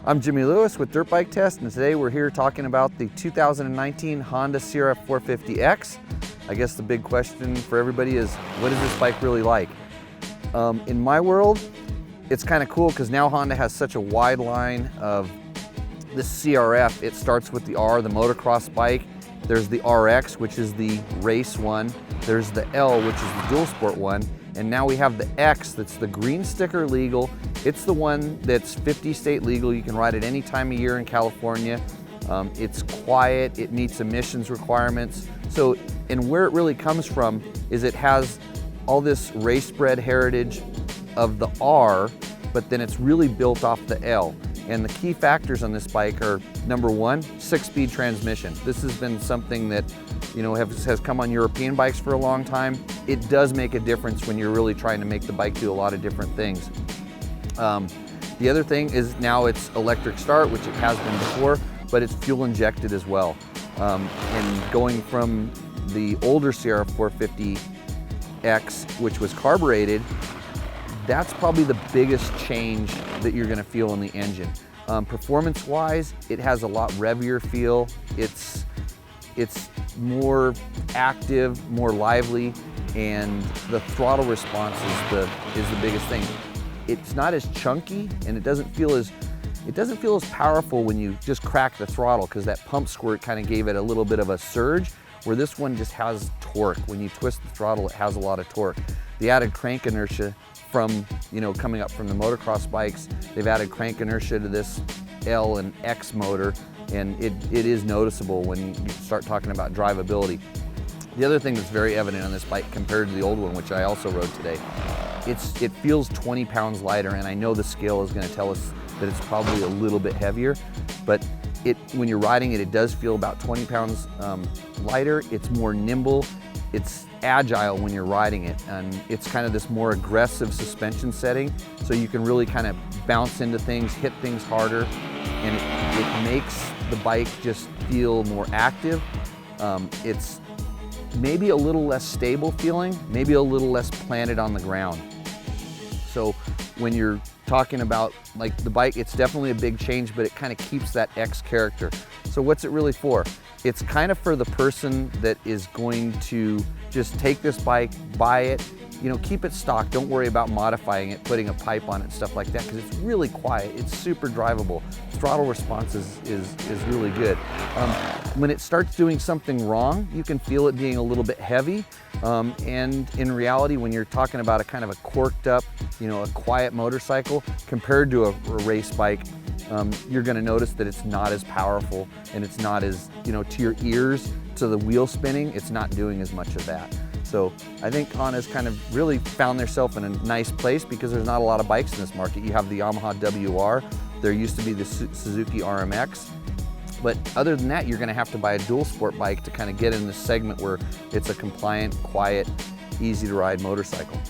I'm Jimmy Lewis with Dirt Bike Test, and today we're here talking about the 2019 Honda CRF450X. I guess the big question for everybody is, what is this bike really like? In my world, it's kind of cool because now Honda has such a wide line of this CRF. It starts with the R, the motocross bike. There's the RX, which is the race one. There's the L, which is the dual sport one. And now we have the X, that's the green sticker legal. It's the one that's 50 state legal. You can ride it any time of year in California. It's quiet, it meets emissions requirements. So, and where it really comes from is it has all this race bred heritage of the R, but then it's really built off the L. And the key factors on this bike are, number one, 6-speed transmission. This has been something that, you know, has come on European bikes for a long time. It does make a difference when you're really trying to make the bike do a lot of different things. The other thing is now it's electric start, which it has been before, but it's fuel injected as well. And going from the older CRF450X, which was carbureted, that's probably the biggest change that you're gonna feel in the engine. Performance-wise, it has a lot revier feel. It's more active, more lively, and the throttle response is the biggest thing. It's not as chunky, and it doesn't feel as powerful when you just crack the throttle, because that pump squirt kind of gave it a little bit of a surge, where this one just has torque. When you twist the throttle, it has a lot of torque. The added crank inertia from, you know, coming up from the motocross bikes, they've added crank inertia to this L and X motor, and it is noticeable when you start talking about drivability. The other thing that's very evident on this bike compared to the old one, which I also rode today, it feels 20 pounds lighter, and I know the scale is going to tell us that it's probably a little bit heavier, but when you're riding it, it does feel about 20 pounds lighter. It's more nimble, it's agile when you're riding it, and it's kind of this more aggressive suspension setting, so you can really kind of bounce into things, hit things harder, and it makes the bike just feel more active. It's maybe a little less stable feeling, maybe a little less planted on the ground. So when you're talking about like the bike, it's definitely a big change, but it kind of keeps that X character. So what's it really for? It's kind of for the person that is going to just take this bike, buy it, you know, keep it stock. Don't worry about modifying it, putting a pipe on it, stuff like that, because it's really quiet. It's super drivable. Throttle response is really good. When it starts doing something wrong, you can feel it being a little bit heavy. And in reality, when you're talking about a kind of a corked up, you know, a quiet motorcycle compared to a race bike, you're going to notice that it's not as powerful, and it's not as, you know, to your ears, to the wheel spinning, it's not doing as much of that. So I think Honda's kind of really found themselves in a nice place, because there's not a lot of bikes in this market. You have the Yamaha WR, there used to be the Suzuki RMX, but other than that, you're going to have to buy a dual sport bike to kind of get in this segment where it's a compliant, quiet, easy to ride motorcycle.